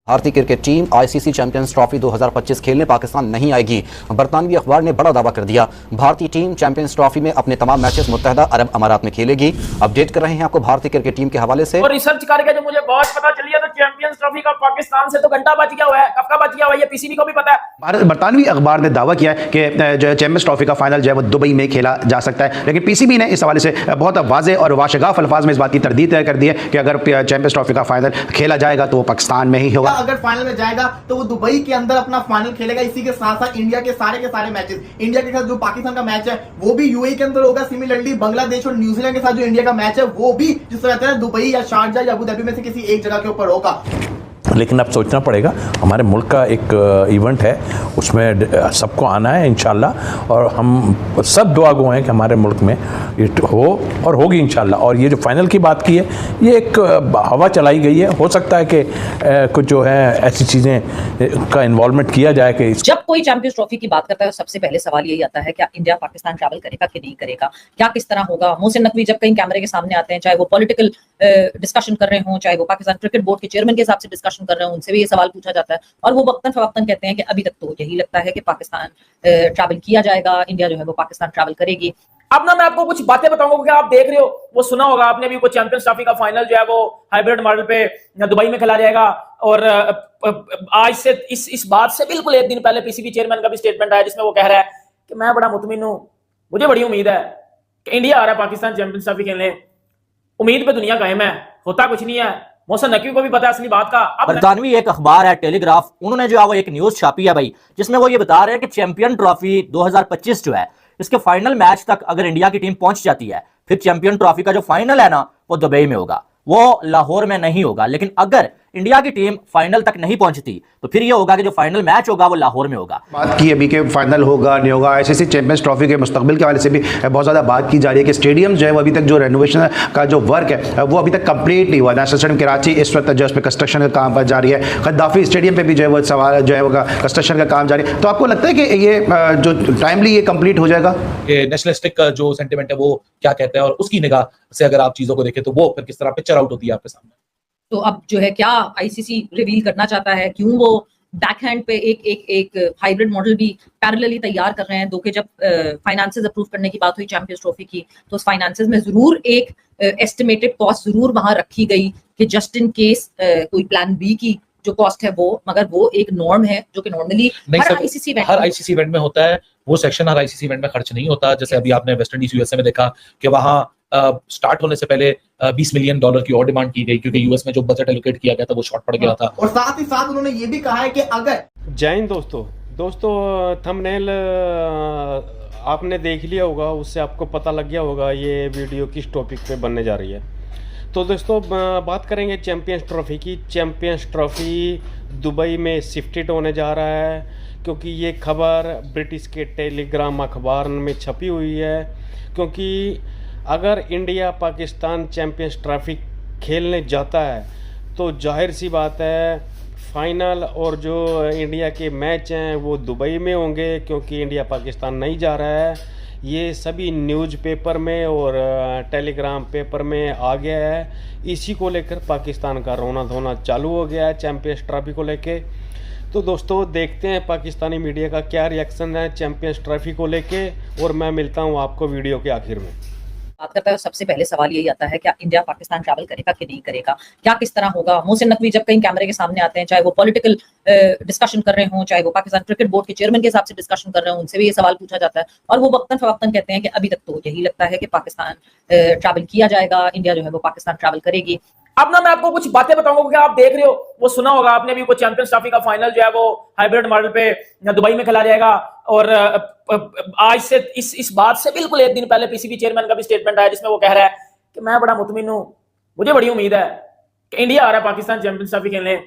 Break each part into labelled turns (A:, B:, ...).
A: भारतीय cricket team ICC champions trophy 2025 खेलने पाकिस्तान नहीं आएगी। बरतानवी अखबार ने बड़ा दावा कर दिया। भारतीय टीम चैंपियंस ट्रॉफी में अपने तमाम मैचेस मुत्तहदा अरब अमारात में खेलेगी। अपडेट कर रहे हैं आपको भारतीय क्रिकेट टीम के हवाले से।
B: और रिसर्च करके जो मुझे बहुत पता चली है तो चैंपियंस ट्रॉफी का पाकिस्तान से तो घंटा बच गया हुआ है, कब का बच गया हुआ है, ये पीसीबी को भी पता है।
C: बरतानवी अखबार ने दावा किया है कि जो चैंपियंस ट्रॉफी का फाइनल जो है वो दुबई में खेला जा सकता है, लेकिन पीसीबी ने इस हवाले से बहुत वाज़े और वाशगाफ अल्फाज में इस बात की तरदीद तय कर दी है कि अगर चैंपियंस ट्रॉफी का फाइनल खेला जाएगा तो वो पाकिस्तान में ही होगा।
D: अगर फाइनल में जाएगा तो वो दुबई के अंदर अपना फाइनल खेलेगा। इसी के साथ साथ इंडिया के सारे मैचेस, इंडिया के साथ जो पाकिस्तान का मैच है वो भी यूएई के अंदर होगा। सिमिलरली बांग्लादेश और न्यूजीलैंड के साथ जो इंडिया का मैच है वो भी जिस तरह कहते हैं दुबई या शारजा या अबू धाबी में से किसी एक जगह के ऊपर होगा।
E: लेकिन अब सोचना पड़ेगा, हमारे मुल्क का एक इवेंट है, उसमें सबको आना है इंशाल्लाह, और हम सब दुआ गो हैं कि हमारे मुल्क में ये हो और होगी इंशाल्लाह। और ये जो फाइनल की बात की है ये एक हवा चलाई गई है, हो सकता है कि कुछ जो है ऐसी चीज़ें का इन्वॉल्वमेंट किया जाए कि
F: जब कोई चैंपियंस ट्रॉफी की बात करता है तो सबसे पहले सवाल यही आता है क्या इंडिया पाकिस्तान ट्रैवल करेगा कि नहीं करेगा, क्या किस तरह होगा। मोहसिन नकवी जब कहीं कैमरे के सामने आते हैं, चाहे वो पॉलिटिकल डिस्कशन कर रहे हों, चाहे वो पाकिस्तान क्रिकेट बोर्ड के चेयरमैन के हिसाब से डिस्कशन कर रहे हैं, उनसे भी ये सवाल पूछा जाता है और वो वक्तन फवक्तन कहते हैं कि अभी तक तो यही लगता है कि पाकिस्तान ट्रैवल किया जाएगा, इंडिया जो है वो पाकिस्तान ट्रैवल करेगी।
B: अब ना मैं आपको कुछ बातें बताऊंगा कि आप देख रहे हो, वो सुना होगा आपने भी, वो चैंपियंस ट्रॉफी का फाइनल जो है वो हाइब्रिड मॉडल पे दुबई में खेला जाएगा। और आज से इस बात से बिल्कुल एक दिन पहले पीसीबी चेयरमैन का भी स्टेटमेंट आया जिसमें वो कह रहा है कि मैं बड़ा मुतमिन हूं, मुझे बड़ी उम्मीद है कि इंडिया आ रहा है पाकिस्तान चैंपियंस ट्रॉफी खेलने, उम्मीद पे दुनिया कायम है, होता कुछ नहीं है। मोहसिन नकवी को भी पता है असली बात का।
G: बरतानवी एक अखबार है टेलीग्राफ, उन्होंने जो है वो एक न्यूज छापी है भाई, जिसमें वो ये बता रहे हैं कि चैंपियन ट्रॉफी 2025 जो है इसके फाइनल मैच तक अगर इंडिया की टीम पहुंच जाती है, फिर चैंपियन ट्रॉफी का जो फाइनल है ना वो दुबई में होगा, वो लाहौर में नहीं होगा। लेकिन अगर इंडिया की टीम फाइनल तक नहीं पहुंचती तो फिर ये होगा कि जो फाइनल मैच होगा वो लाहौर में होगा।
C: बात की अभी के फाइनल होगा नहीं होगा, आईसीसी चैंपियंस ट्रॉफी के मुस्तकबिल के हवाले से भी बहुत ज़्यादा बात की जा रही है कि स्टेडियम जो है वो अभी तक जो रेनोवेशन का जो वर्क है वो अभी तक कंप्लीट नहीं हुआ। नेशनल स्टेडियम कराची इस वक्त जो उसमें कंस्ट्रक्शन का काम पर जारी है, गद्दाफी स्टेडियम पर भी जो है वो सवाल जो है वो कंस्ट्रक्शन का काम जारी है। तो आपको लगता है कि ये जो टाइमली ये कंप्लीट हो जाएगा?
H: नेशनलिस्टिक का जो सेंटिमेंट है वो क्या कहता है, और उसकी निगाह से अगर आप चीज़ों को देखें तो वो फिर किस तरह पिक्चर आउट होती है आपके सामने।
F: तो अब जो है क्या आईसीसी रिवील करना चाहता है, क्यों वो बैकहैंड पे एक हाइब्रिड मॉडल भी पैरेलली तैयार कर रहे हैं। दो के जब फाइनेंसेस अप्रूव करने की बात हुई चैंपियंस ट्रॉफी की तो उस फाइनेंसेस में जरूर एक एस्टिमेटेड कॉस्ट जरूर वहां रखी गई कि जस्ट इन केस कोई प्लान बी की जो कॉस्ट है वो, मगर वो एक नॉर्म है जो कि नॉर्मली हर आईसीसी
H: इवेंट में होता है। वो सेक्शन हर आईसीसी इवेंट में खर्च नहीं होता। जैसे अभी आपने वेस्ट इंडीज यूएसए में देखा कि वहां स्टार्ट होने से पहले $20 मिलियन की और डिमांड की गई, क्योंकि यूएस में जो बजट एलोकेट किया गया था वो शॉर्ट पड़ गया था।
D: और साथ ही साथ उन्होंने ये भी कहा है कि अगर
I: जय हिंद दोस्तों थंबनेल आपने देख लिया होगा, उससे आपको पता लग गया होगा ये वीडियो किस टॉपिक पे बनने जा रही है। तो दोस्तों बात करेंगे चैंपियंस ट्रॉफी की। चैंपियंस ट्रॉफी दुबई में शिफ्टेड होने जा रहा है, क्योंकि ये खबर ब्रिटिश के टेलीग्राफ अखबार में छपी हुई है। क्योंकि अगर इंडिया पाकिस्तान चैंपियंस ट्रॉफी खेलने जाता है तो जाहिर सी बात है फाइनल और जो इंडिया के मैच हैं वो दुबई में होंगे, क्योंकि इंडिया पाकिस्तान नहीं जा रहा है। ये सभी न्यूज़पेपर में और टेलीग्राम पेपर में आ गया है। इसी को लेकर पाकिस्तान का रोना धोना चालू हो गया है चैंपियंस ट्रॉफी को लेके। तो दोस्तों देखते हैं पाकिस्तानी मीडिया का क्या रिएक्शन है चैंपियंस ट्रॉफी को लेके, और मैं मिलता हूँ आपको वीडियो के आखिर में।
F: बात करता है तो सबसे पहले सवाल यही आता है क्या इंडिया पाकिस्तान ट्रैवल करेगा कि नहीं करेगा, क्या किस तरह होगा। मोहसिन नकवी जब कहीं कैमरे के सामने आते हैं, चाहे वो पॉलिटिकल डिस्कशन कर रहे हों, चाहे वो पाकिस्तान क्रिकेट बोर्ड के चेयरमैन के हिसाब से डिस्कशन कर रहे हों, उनसे भी ये सवाल पूछा जाता है और वो वक्तन फवक्तन कहते हैं कि अभी तक तो यही लगता है कि पाकिस्तान ट्रैवल किया जाएगा, इंडिया जो है वो पाकिस्तान ट्रैवल करेगी।
B: अब ना मैं आपको कुछ बातें बताऊंगा कि आप देख रहे हो, वो सुना होगा आपने भी, वो चैंपियंस ट्रॉफी का फाइनल जो है वो हाइब्रिड मॉडल पे दुबई में खेला जाएगा। और आज से इस बात से बिल्कुल एक दिन पहले पीसीबी चेयरमैन का भी स्टेटमेंट आया जिसमें वो कह रहा है कि मैं बड़ा मुतमिन हूं, मुझे बड़ी उम्मीद है कि इंडिया आ रहा है पाकिस्तान चैंपियंस ट्रॉफी खेलने,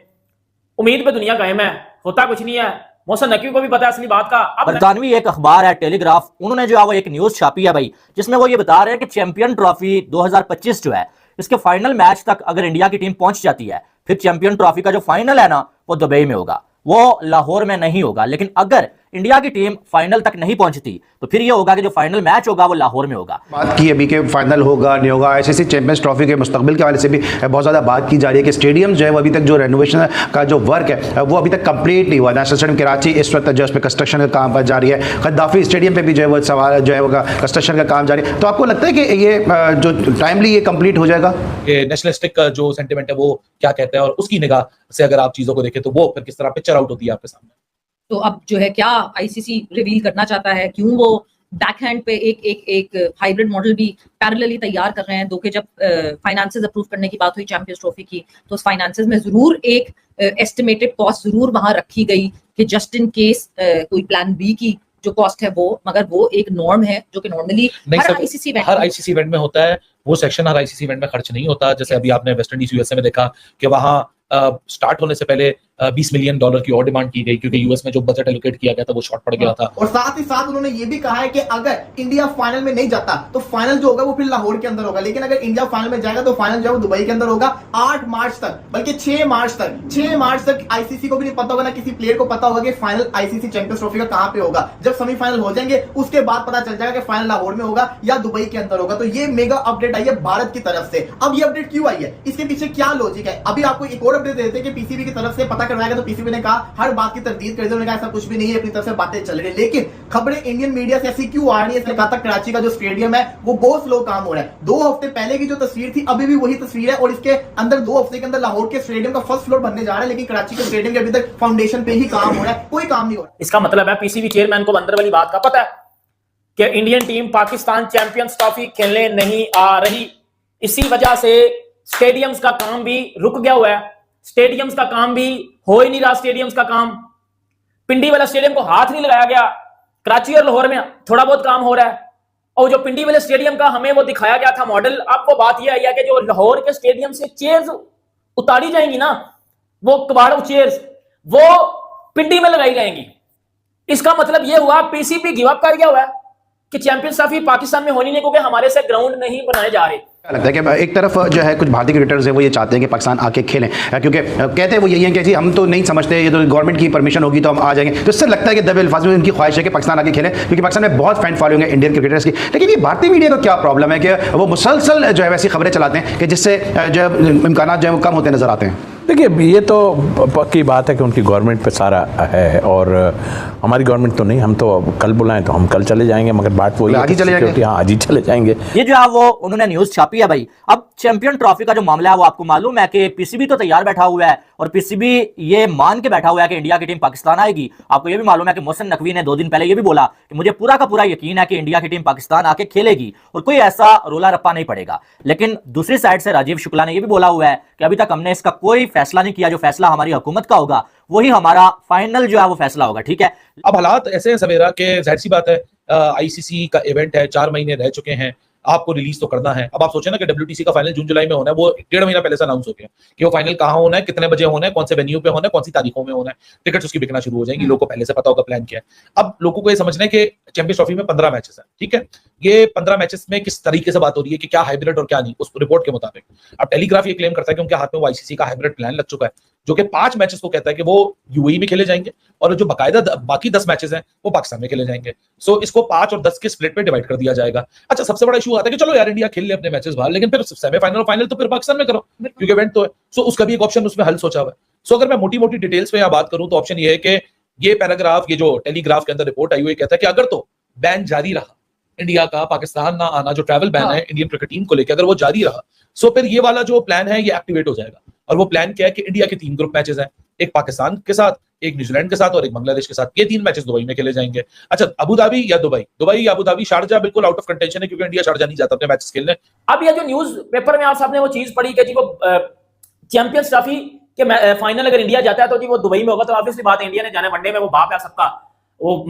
B: उम्मीद पे दुनिया कायम है, होता कुछ नहीं है। मोहसिन नकवी को भी पता है असली बात का।
G: बरतानवी एक अखबार है टेलीग्राफ, उन्होंने जो है वो एक न्यूज छापी है भाई, जिसमें वो ये बता रहे हैं कि चैंपियन ट्रॉफी 2025 जो है इसके फाइनल मैच तक अगर इंडिया की टीम पहुंच जाती है, फिर चैंपियन ट्रॉफी का जो फाइनल है ना वो दुबई में होगा, वो लाहौर में नहीं होगा। लेकिन अगर इंडिया की टीम फाइनल तक नहीं पहुंचती तो फिर ये होगा कि जो फाइनल मैच होगा वो लाहौर में होगा।
C: बात की अभी के फाइनल होगा नहीं होगा, आईसीसी चैंपियंस ट्रॉफी के मुस्तकबिल के हवाले से भी बहुत ज़्यादा बात की जा रही है कि स्टेडियम जो है वो अभी तक जो रेनोवेशन का जो वर्क है वो अभी तक कंप्लीट नहीं हुआ। नेशनल स्टेडियम कराची इस वक्त जो है उस पर कंस्ट्रक्शन का काम पर जारी है। गद्दाफी स्टेडियम पे भी जो है वो सवाल जो है वो कंस्ट्रक्शन का काम जारी है। तो आपको लगता है कि ये जो टाइमली ये कंप्लीट हो जाएगा?
H: नेशनलिस्टिक जो सेंटिमेंट है वो क्या कहता है और उसकी निगाह से अगर आप चीजों को देखें तो वो फिर किस तरह पिक्चर आउट होती है आपके सामने।
F: तो अब जो है क्या आईसीसी रिवील करना चाहता है, क्यों वो बैकहैंड पे एक हाइब्रिड मॉडल भी पैरेलली तैयार कर रहे हैं। दो के जब फाइनेंसेस अप्रूव करने की बात हुई चैंपियंस ट्रॉफी की तो उस फाइनेंसेस में जरूर एक एस्टिमेटेड कॉस्ट जरूर वहां रखी गई कि जस्ट इन केस कोई प्लान बी की जो कॉस्ट है वो, मगर वो एक नॉर्म है जो कि नॉर्मली हर आईसीसी
H: इवेंट में होता है। वो सेक्शन हर आईसीसी इवेंट में खर्च नहीं होता। जैसे अभी आपने वेस्ट इंडीज यूएसए में देखा कि वहां स्टार्ट होने से पहले $20 मिलियन की और डिमांड की गई क्योंकि यूएस में जो बजट एलोकेट किया गया था वो शॉर्ट पड़ गया था।
D: और साथ ही साथ उन्होंने ये भी कहा है कि अगर इंडिया फाइनल में नहीं जाता तो फाइनल जो होगा वो फिर लाहौर के अंदर होगा, लेकिन अगर इंडिया फाइनल में जाएगा तो फाइनल जो है वो दुबई के अंदर होगा 8 मार्च तक, बल्कि 6 मार्च तक आईसीसी को भी नहीं पता होगा, ना किसी प्लेयर को पता होगा कि फाइनल आईसीसी चैंपियंस ट्रॉफी का कहां पे होगा। जब सेमीफाइनल हो जाएंगे उसके बाद पता चल जाएगा कि फाइनल लाहौर में होगा या दुबई के अंदर होगा। तो ये मेगा अपडेट आई है भारत की तरफ से। अब ये अपडेट क्यों आई है, इसके पीछे क्या लॉजिक है, अभी आपको एक और अपडेट देते हैं कि पीसीबी की तरफ से पता करवाएगा। तो पीसीबी ने कहा हर बात की तरदीद कर दी, उन्होंने कहा ऐसा कुछ भी नहीं है, अपनी तरफ से बातें चल रही है। लेकिन खबरें इंडियन मीडिया से ऐसी क्यों आ रही है, इसने कहा था कराची का जो स्टेडियम है वो बहुत स्लो काम हो रहा है। 2 हफ्ते पहले की जो तस्वीर थी अभी भी वही तस्वीर है और इसके अंदर 2 हफ्ते के अंदर लाहौर के स्टेडियम का फर्स्ट फ्लोर बनने जा रहा है, लेकिन कराची के स्टेडियम के अभी तक फाउंडेशन पे ही काम हो रहा है, कोई काम नहीं हो रहा।
B: इसका मतलब है पीसीबी चेयरमैन को अंदर वाली बात का पता है कि Indian team Pakistan champions trophy खेलने नहीं आ रही। इसी वजह से स्टेडियम्स का काम भी रुक गया हुआ है, स्टेडियम्स का काम भी हो ही नहीं रहा। स्टेडियम्स का काम, पिंडी वाला स्टेडियम को हाथ नहीं लगाया गया, कराची और लाहौर में थोड़ा बहुत काम हो रहा है। और जो पिंडी वाले स्टेडियम का हमें वो दिखाया गया था मॉडल, अब वो बात यह आई है कि जो लाहौर के स्टेडियम से चेयर्स उतारी जाएंगी ना, वो कबाड़ू चेयर्स वो पिंडी में लगाई जाएंगी। इसका मतलब यह हुआ पीसीबी गिव अप कर गया हुआ है कि चैंपियंस ट्रॉफी पाकिस्तान में होनी नहीं, क्योंकि हमारे से ग्राउंड नहीं बनाए जा रहे।
C: क्या लगता है कि एक तरफ जो है कुछ भारतीय क्रिकेटर्स है वो ये चाहते हैं कि पाकिस्तान आके खेलें, क्योंकि कहते हैं वो यही है कि जी हम तो नहीं समझते, ये तो गवर्नमेंट की परमिशन होगी तो हम आ जाएंगे। तो इससे लगता है कि दबे अल्फाज में उनकी ख्वाहिश है कि पाकिस्तान आके खेलें, क्योंकि पाकिस्तान में बहुत फैन फॉलोइंग है इंडियन क्रिकेटर्स की। लेकिन ये भारतीय मीडिया को क्या प्रॉब्लम है कि वो मुसलसल जो है वैसी खबरें चलाते हैं कि जिससे जो इम्कान जो है वो कम होते नजर आते हैं।
E: देखिए, ये तो पक्की बात है कि उनकी गवर्नमेंट पे सारा है और हमारी गवर्नमेंट तो नहीं। हम तो कल बुलाएं तो हम कल चले जाएंगे, मगर बात वही
C: आज ही चले जाएंगे।
E: हाँ, आज ही चले जाएंगे।
G: ये जो है वो उन्होंने न्यूज छापी है भाई। अब चैंपियन ट्रॉफी का जो मामला है वो आपको मालूम है कि पीसीबी तो तैयार बैठा हुआ है और पीसीबी ये मान के बैठा हुआ है कि इंडिया की टीम पाकिस्तान आएगी। आपको ये भी मालूम है कि मोहसिन नकवी ने 2 दिन पहले ये भी बोला कि मुझे पूरा का पूरा यकीन है कि इंडिया की टीम पाकिस्तान आके खेलेगी और कोई ऐसा रोला रप्पा नहीं पड़ेगा। लेकिन दूसरी साइड से राजीव शुक्ला ने यह भी बोला हुआ है कि अभी तक हमने इसका कोई फैसला नहीं किया, जो फैसला हमारी हुकूमत का होगा वही हमारा फाइनल जो है वो फैसला होगा। ठीक है,
H: अब हालात ऐसे हैं सवेरा के जाहिर सी बात है, आईसीसी का इवेंट है, 4 महीने रह चुके हैं, आपको रिलीज तो करना है। अब आप सोचे ना कि WTC का फाइनल जून जुलाई में होना है, वो 1.5 महीना पहले से अनाउंस हो गया कि वो फाइनल कहाँ होना है, कितने बजे होना है, कौन से वेन्यू पे होना है, कौन सी तारीखों में होना है। टिकट्स उसकी बिकना शुरू हो जाएंगी, लोगों को पहले से पता होगा प्लान क्या है। अब लोगों को ये समझना है कि चैंपियंस ट्रॉफी में 15 मैचेस हैं, ठीक है। ये 15 मैचेस में किस तरीके से बात हो रही है कि क्या हाइब्रिड और क्या नहीं, उस रिपोर्ट के मुताबिक। अब टेलीग्राफ ये क्लेम करता है कि उनके हाथ में वो आईसीसी का हाइब्रिड प्लान लग चुका है, जो कि 5 मैचेस को कहता है कि वो यूएई में खेले जाएंगे और जो बाकायदा बाकी 10 मैचेस हैं वो पाकिस्तान में खेले जाएंगे। सो इसको 5 और 10 के स्प्लिट पे डिवाइड कर दिया जाएगा। अच्छा, सबसे बड़ा इशू आता है कि चलो यार इंडिया खेल ले अपने मैचेस बाहर, लेकिन फिर सेमीफाइनल और फाइनल तो फिर पाकिस्तान में करो क्योंकि इवेंट तो है। सो उसका भी एक ऑप्शन उसमें हल सोचा हुआ है। सो अगर मैं मोटी मोटी डिटेल्स में यहाँ बात करूं तो ऑप्शन ये है कि ये पैराग्राफ, ये जो टेलीग्राफ के अंदर रिपोर्ट आई हुई कहता है कि अगर तो बैन जारी रहा इंडिया का पाकिस्तान ना आना, जो ट्रैवल बैन है इंडियन क्रिकेट टीम को लेकर, अगर वो जारी रहा सो फिर ये वाला जो प्लान है ये एक्टिवेट हो जाएगा। और वो प्लान क्या है कि इंडिया के 3 ग्रुप मैचेस हैं, एक पाकिस्तान के साथ, एक न्यूजीलैंड के साथ और एक बांग्लादेश के साथ। ये 3 मैचेस दुबई में खेले जाएंगे। अच्छा, अबू धाबी या दुबई, दुबई या अबू धाबी, शारजा बिल्कुल आउट ऑफ कंटेंशन है क्योंकि इंडिया शारजा नहीं जाता अपने मैचेस खेलने।
B: अब ये जो न्यूज पेपर में आप साहब ने वो चीज पढ़ी कि जी वो चैंपियंस ट्रॉफी के फाइनल अगर इंडिया जाता है तो जी वो दुबई में होगा, तो ऑब्वियसली बात है इंडिया ने जाना वनडे में, वो बाप है सबका। वो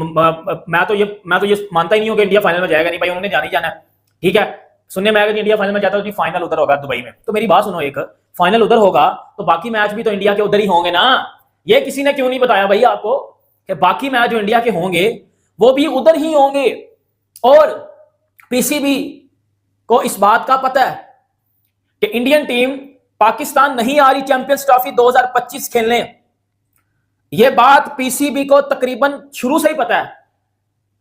B: मैं तो ये मानता ही नहीं हूं कि इंडिया फाइनल में जाएगा, नहीं भाई उन्होंने जाना ही जाना है। ठीक है, सुनने में आएगा कि इंडिया फाइनल में जाता है तो जी फाइनल उधर होगा दुबई में। तो मेरी बात सुनो, एक फाइनल उधर होगा तो बाकी मैच भी तो इंडिया के उधर ही होंगे ना। ये किसी ने क्यों नहीं बताया भाई आपको कि बाकी मैच जो इंडिया के होंगे वो भी उधर ही होंगे। और पीसीबी को इस बात का पता है कि इंडियन टीम पाकिस्तान नहीं आ रही चैंपियंस ट्रॉफी 2025 खेलने। ये बात पीसीबी को तकरीबन शुरू से ही पता है।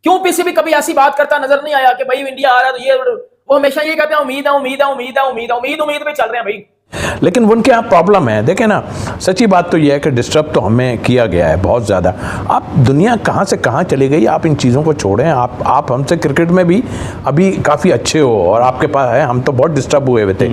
B: क्यों पीसीबी कभी ऐसी बात करता नजर नहीं आया कि भाई इंडिया आ रहा है तो ये, वो हमेशा ये कहते हैं उम्मीद है उम्मीद है उम्मीद है उम्मीद है उम्मीद पे चल रहे हैं भाई।
E: लेकिन उनके यहाँ प्रॉब्लम है, देखें ना, सच्ची बात तो यह है कि डिस्टर्ब तो हमें किया गया है बहुत ज़्यादा। आप दुनिया कहाँ से कहाँ चली गई, आप इन चीज़ों को छोड़ें। आप हमसे क्रिकेट में भी अभी काफ़ी अच्छे हो और आपके पास है, हम तो बहुत डिस्टर्ब हुए हुए थे।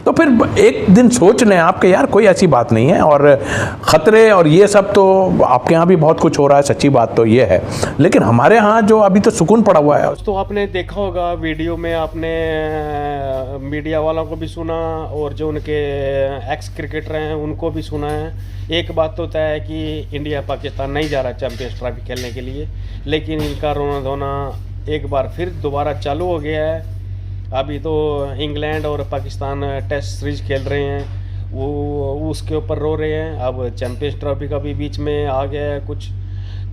E: तो फिर एक दिन सोच लें आपके, यार कोई ऐसी बात नहीं है, और ख़तरे और ये सब तो आपके यहाँ भी बहुत कुछ हो रहा है, सच्ची बात तो ये है। लेकिन हमारे यहाँ जो अभी तो सुकून पड़ा हुआ है।
I: दोस्तों आपने देखा होगा वीडियो में, आपने मीडिया वालों को भी सुना और जो उनके एक्स क्रिकेटर हैं उनको भी सुना है। एक बात तो तय है कि इंडिया पाकिस्तान नहीं जा रहा चैंपियंस ट्रॉफी खेलने के लिए, लेकिन इनका रोना धोना एक बार फिर दोबारा चालू हो गया है। अभी तो इंग्लैंड और पाकिस्तान टेस्ट सीरीज खेल रहे हैं, वो उसके ऊपर रो रहे हैं। अब चैंपियंस ट्रॉफी का भी बीच में आ गया है कुछ।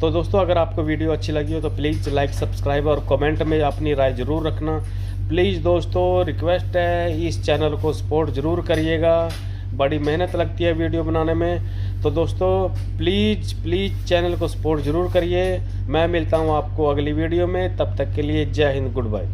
I: तो दोस्तों अगर आपको वीडियो अच्छी लगी हो तो प्लीज़ लाइक, सब्सक्राइब और कमेंट में अपनी राय ज़रूर रखना। प्लीज़ दोस्तों रिक्वेस्ट है, इस चैनल को सपोर्ट ज़रूर करिएगा, बड़ी मेहनत लगती है वीडियो बनाने में। तो दोस्तों प्लीज़ चैनल को सपोर्ट ज़रूर करिए। मैं मिलता हूँ आपको अगली वीडियो में, तब तक के लिए जय हिंद, गुड बाय।